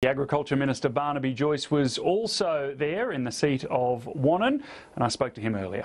The Agriculture Minister Barnaby Joyce was also there in the seat of Wannon, and I spoke to him earlier.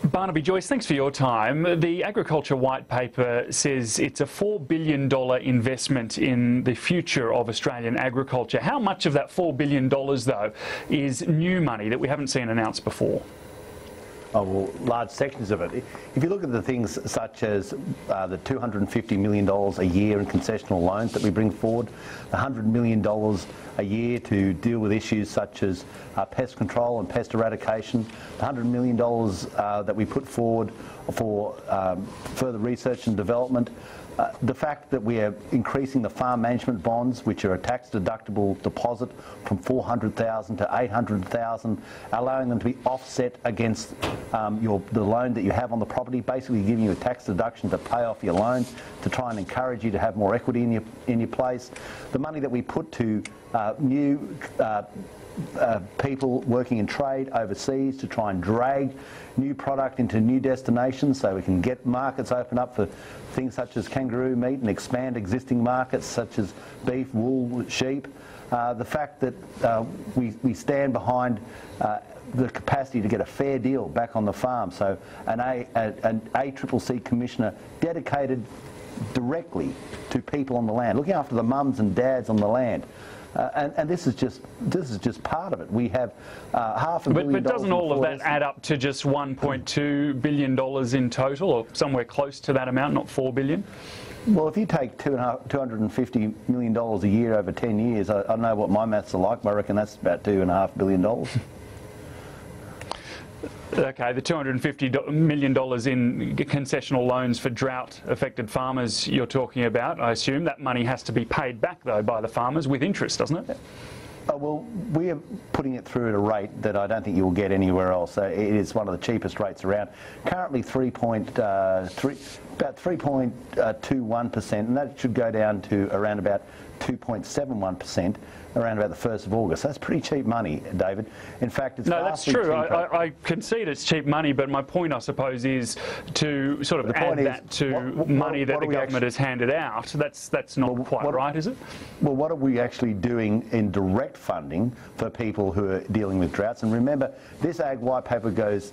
Barnaby Joyce, thanks for your time. The Agriculture White Paper says it's a $4 billion investment in the future of Australian agriculture. How much of that $4 billion, though, is new money that we haven't seen announced before? Oh, well, large sections of it. If you look at the things such as the $250 million a year in concessional loans that we bring forward, the $100 million a year to deal with issues such as pest control and pest eradication, the $100 million that we put forward for further research and development, the fact that we are increasing the farm management bonds, which are a tax-deductible deposit, from $400,000 to $800,000, allowing them to be offset against the loan that you have on the property, basically giving you a tax deduction to pay off your loan, to try and encourage you to have more equity in your place. The money that we put to new people working in trade overseas to try and drag new product into new destinations so we can get markets open up for things such as kangaroo meat and expand existing markets such as beef, wool, sheep. The fact that we stand behind the capacity to get a fair deal back on the farm, so an ACCC commissioner dedicated directly to people on the land, looking after the mums and dads on the land. And this is just part of it. We have $500 million. But doesn't all of that add up to just $1.2 billion in total, or somewhere close to that amount, not $4 billion? Well, if you take $250 million a year over 10 years, I know what my maths are like, but I reckon that's about $2.5 billion. Okay, the $250 million in concessional loans for drought-affected farmers you're talking about, I assume that money has to be paid back, though, by the farmers with interest, doesn't it? Well, we are putting it through at a rate that I don't think you'll get anywhere else. So it is one of the cheapest rates around. Currently about 3.21%, and that should go down to around about 2.71% around about the 1st of August. That's pretty cheap money, David. In fact, it's no, that's true. I concede it's cheap money, but my point, I suppose, is to sort of add that to money that the government has handed out. That's not quite right, is it? Well, what are we actually doing in direct funding for people who are dealing with droughts? And remember, this Ag White Paper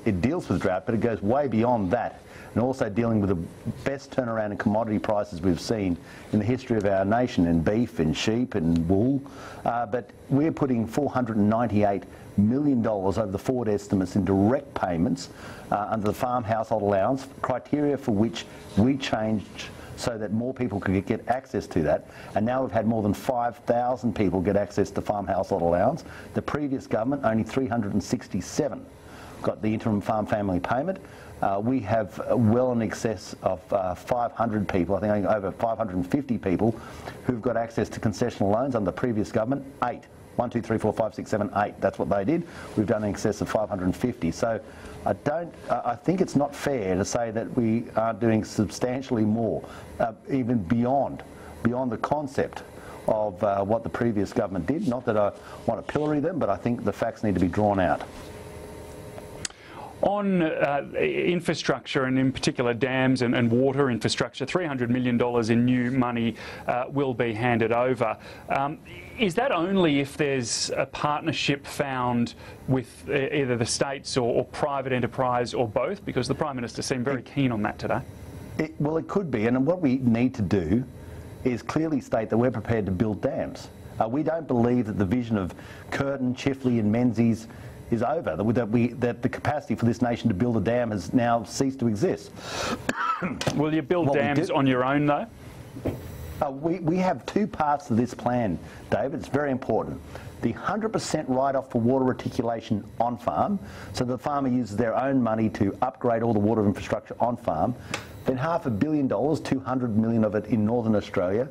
it deals with drought, but it goes way beyond that, and also dealing with the best turnaround in commodity prices we've seen in the history of our nation, in beef and sheep and wool. But we're putting $498 million over the forward estimates in direct payments under the farm household allowance, criteria for which we changed so that more people could get access to that. And now we've had more than 5,000 people get access to farm household allowance. The previous government, only 367 got the interim farm family payment. We have well in excess of 500 people, I think over 550 people, who've got access to concessional loans under the previous government. 8. 1, 2, 3, 4, 5, 6, 7, 8. That's what they did. We've done in excess of 550. So I think it's not fair to say that we aren't doing substantially more, even beyond the concept of what the previous government did. Not that I want to pillory them, but I think the facts need to be drawn out. On infrastructure, and in particular dams and water infrastructure, $300 million in new money will be handed over. Is that only if there's a partnership found with either the states or private enterprise or both? Because the Prime Minister seemed very keen on that today. Well, it could be, and what we need to do is clearly state that we're prepared to build dams. We don't believe that the vision of Curtin, Chifley and Menzies is over, that the capacity for this nation to build a dam has now ceased to exist. Will you build dams on your own, though? We have two parts to this plan, David. It's very important. The 100% write-off for water reticulation on farm, so the farmer uses their own money to upgrade all the water infrastructure on farm. Then $500 million, $200 million of it in Northern Australia,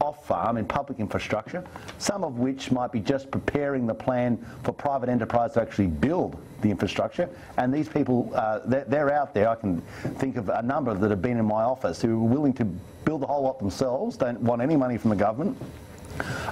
off-farm in public infrastructure, some of which might be just preparing the plan for private enterprise to actually build the infrastructure. And these people, they're out there. I can think of a number that have been in my office who are willing to build the whole lot themselves, don't want any money from the government.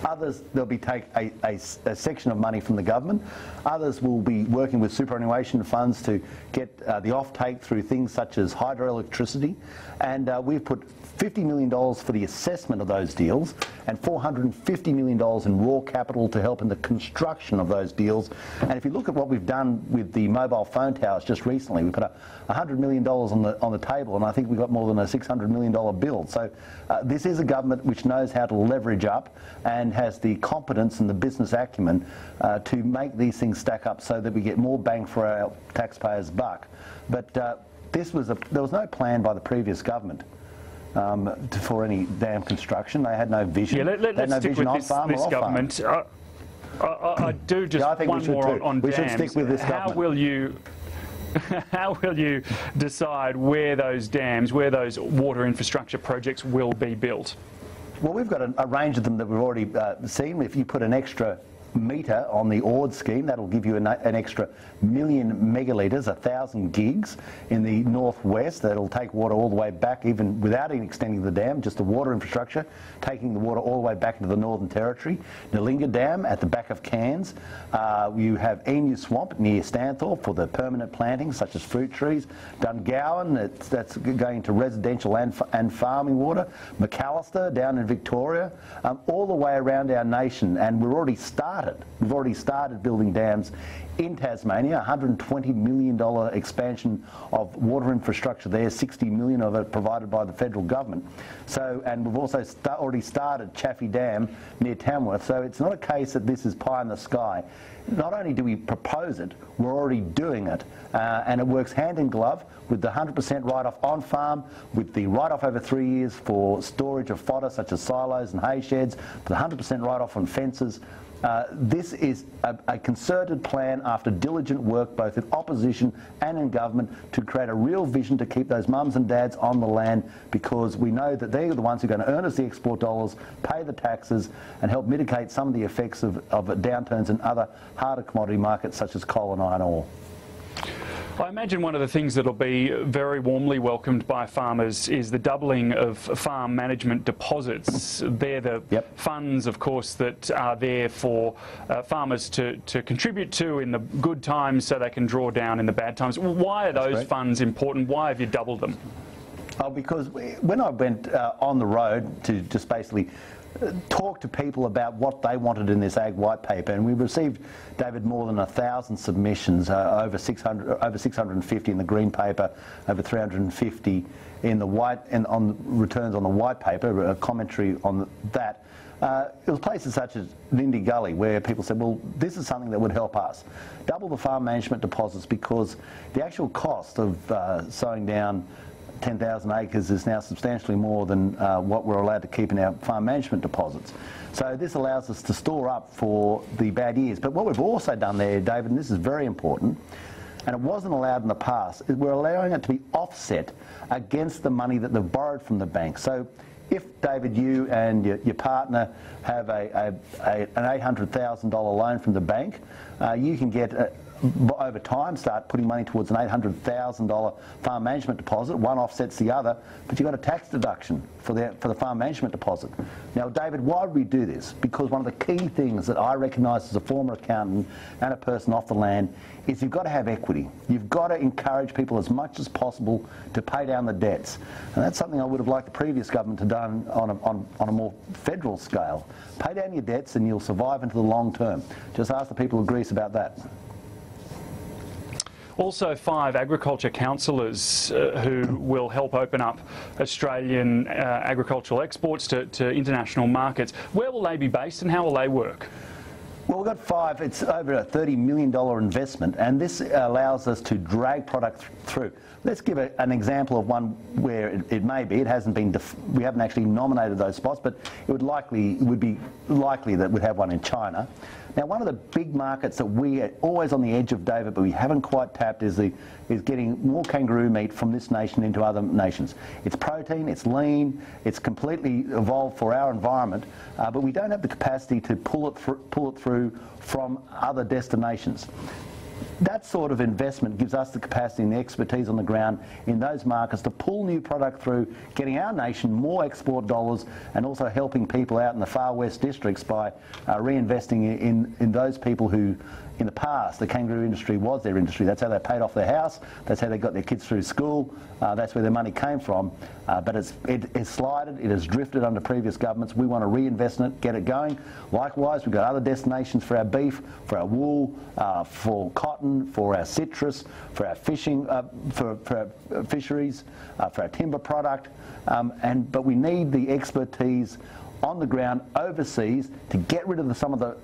Others, they'll be take a section of money from the government. Others will be working with superannuation funds to get the offtake through things such as hydroelectricity. And we've put $50 million for the assessment of those deals, and $450 million in raw capital to help in the construction of those deals. And if you look at what we've done with the mobile phone towers just recently, we put $100 million on the table, and I think we got more than a $600 million bill. So this is a government which knows how to leverage up and has the competence and the business acumen to make these things stack up so that we get more bang for our taxpayers' buck. But there was no plan by the previous government for any dam construction. They had no vision. Yeah, let's stick with this government. I do just one more on dams. We should stick with this government. How will you decide where those dams, where those water infrastructure projects will be built? Well, we've got a range of them that we've already seen. If you put an extra metre on the ORD scheme, that'll give you an extra 1 million megalitres, 1,000 gigs in the northwest. That'll take water all the way back, even without even extending the dam, just the water infrastructure, taking the water all the way back into the Northern Territory. Nalinga Dam at the back of Cairns. You have Emu Swamp near Stanthorpe for the permanent plantings such as fruit trees. Dungowan, that's going to residential and farming water. McAllister down in Victoria, all the way around our nation, and we've already started building dams in Tasmania. $120 million expansion of water infrastructure there, 60 million of it provided by the federal government. So, and we've also already started Chaffey Dam near Tamworth. So it's not a case that this is pie in the sky. Not only do we propose it, we're already doing it, and it works hand in glove with the 100% write-off on farm, with the write-off over 3 years for storage of fodder such as silos and hay sheds, the 100% write-off on fences. This is a concerted plan after diligent work both in opposition and in government to create a real vision to keep those mums and dads on the land, because we know that they're the ones who are going to earn us the export dollars, pay the taxes and help mitigate some of the effects of downturns in other harder commodity markets such as coal and iron ore. I imagine one of the things that will be very warmly welcomed by farmers is the doubling of farm management deposits. They're the funds, of course, that are there for farmers to contribute to in the good times so they can draw down in the bad times. Why are those funds important? Why have you doubled them? Oh, because when I went on the road to just basically talk to people about what they wanted in this Ag White Paper, and we received, David, more than 1,000 submissions, over 650 in the Green Paper, over 350 in the White, and on returns on the White Paper, a commentary on that. It was places such as Lindy Gully where people said, well, this is something that would help us. Double the farm management deposits, because the actual cost of sowing down 10,000 acres is now substantially more than what we're allowed to keep in our farm management deposits. So this allows us to store up for the bad years. But what we've also done there, David, and this is very important, and it wasn't allowed in the past, is we're allowing it to be offset against the money that they've borrowed from the bank. So if, David, you and your partner have an $800,000 loan from the bank, you can get over time start putting money towards an $800,000 farm management deposit. One offsets the other, but you've got a tax deduction for the farm management deposit. Now, David, why would we do this? Because one of the key things that I recognise as a former accountant and a person off the land is you've got to have equity. You've got to encourage people as much as possible to pay down the debts. And that's something I would have liked the previous government to have done on a more federal scale. Pay down your debts and you'll survive into the long term. Just ask the people of Greece about that. Also 5 agriculture counsellors who will help open up Australian agricultural exports to international markets. Where will they be based and how will they work? Well, we've got 5. It's over a $30 million investment, and this allows us to drag product through. Let's give an example of one where it may be. It hasn't been. We haven't actually nominated those spots, but it would be likely that we'd have one in China. Now, one of the big markets that we are always on the edge of, David, but we haven't quite tapped is getting more kangaroo meat from this nation into other nations. It's protein, it's lean, it's completely evolved for our environment, but we don't have the capacity to pull it through from other destinations. that sort of investment gives us the capacity and the expertise on the ground in those markets to pull new product through, getting our nation more export dollars and also helping people out in the far west districts by reinvesting in those people who, in the past, the kangaroo industry was their industry. That's how they paid off their house, that's how they got their kids through school, that's where their money came from. But it's slided, it has drifted under previous governments. We want to reinvest in it, get it going. Likewise, we've got other destinations for our beef, for our wool, for cotton, for our citrus, for our fishing, for our fisheries, for our timber product. But we need the expertise on the ground overseas to get rid of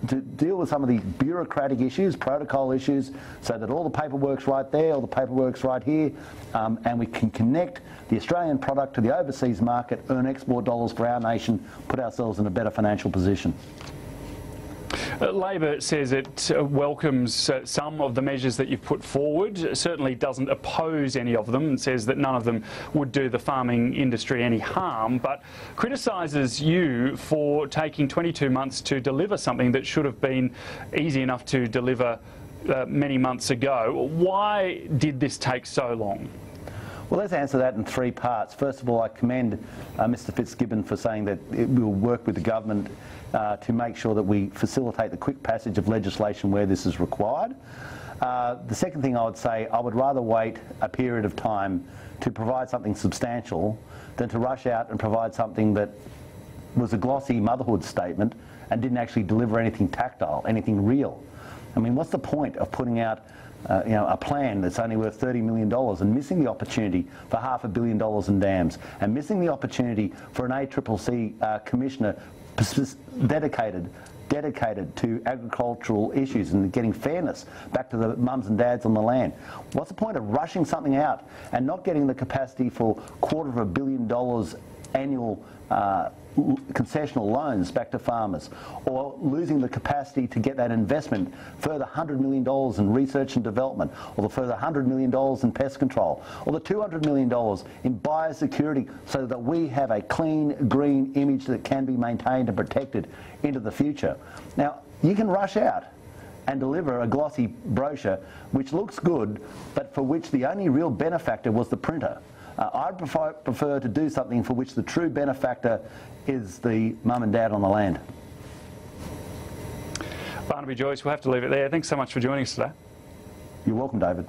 to deal with some of the bureaucratic issues, protocol issues, so that all the paperwork's right there, all the paperwork's right here, and we can connect the Australian product to the overseas market, earn export dollars for our nation, put ourselves in a better financial position. Labor says it welcomes some of the measures that you've put forward, certainly doesn't oppose any of them, and says that none of them would do the farming industry any harm, but criticises you for taking 22 months to deliver something that should have been easy enough to deliver many months ago. Why did this take so long? Well, let's answer that in three parts. First of all, I commend Mr Fitzgibbon for saying that we'll work with the government to make sure that we facilitate the quick passage of legislation where this is required. The second thing I would say, I would rather wait a period of time to provide something substantial than to rush out and provide something that was a glossy motherhood statement and didn't actually deliver anything tactile, anything real. I mean, what's the point of putting out a plan that's only worth $30 million and missing the opportunity for $500 million in dams, and missing the opportunity for an ACCC commissioner dedicated to agricultural issues and getting fairness back to the mums and dads on the land? What's the point of rushing something out and not getting the capacity for $250 million annual concessional loans back to farmers, or losing the capacity to get that investment, further $100 million in research and development, or the further $100 million in pest control, or the $200 million in biosecurity, so that we have a clean, green image that can be maintained and protected into the future. Now, you can rush out and deliver a glossy brochure which looks good, but for which the only real benefactor was the printer. I'd prefer to do something for which the true benefactor is the mum and dad on the land. Barnaby, Joyce, we'll have to leave it there. Thanks so much for joining us today. You're welcome, David.